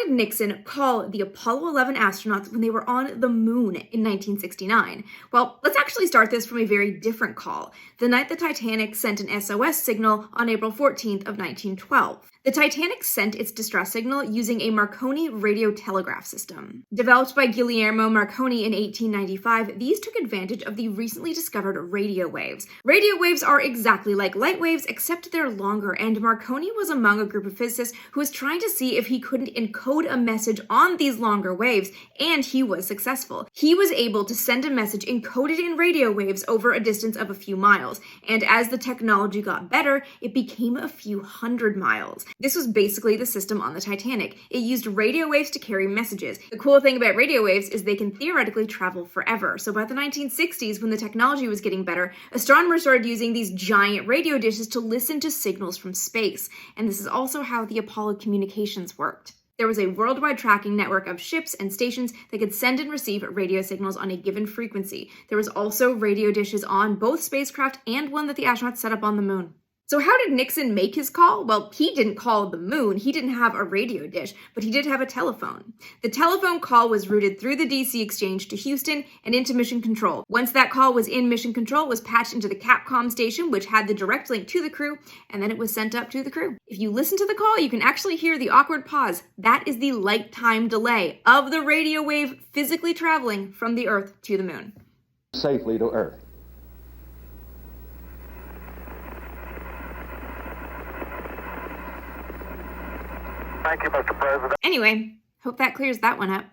did Nixon call the Apollo 11 astronauts when they were on the moon in 1969? Well, let's actually start this from a very different call, the night the Titanic sent an SOS signal on April 14th of 1912. The Titanic sent its distress signal using a Marconi radio telegraph system. Developed by Guglielmo Marconi in 1895, these took advantage of the recently discovered radio waves. Radio waves are exactly like light waves, except they're longer, and Marconi was among a group of physicists who was trying to see if he couldn't encode a message on these longer waves, and he was successful. He was able to send a message encoded in radio waves over a distance of a few miles, and as the technology got better, it became a few hundred miles. This was basically the system on the Titanic. It used radio waves to carry messages. The cool thing about radio waves is they can theoretically travel forever. So by the 1960s, when the technology was getting better, astronomers started using these giant radio dishes to listen to signals from space. And this is also how the Apollo communications worked. There was a worldwide tracking network of ships and stations that could send and receive radio signals on a given frequency. There was also radio dishes on both spacecraft and one that the astronauts set up on the moon. So how did Nixon make his call? Well, he didn't call the moon. He didn't have a radio dish, but he did have a telephone. The telephone call was routed through the DC exchange to Houston and into Mission Control. Once that call was in Mission Control, it was patched into the Capcom station, which had the direct link to the crew, and then it was sent up to the crew. If you listen to the call, you can actually hear the awkward pause. That is the light time delay of the radio wave physically traveling from the Earth to the moon. Safely to Earth. Thank you, Mr. President. Anyway, hope that clears that one up.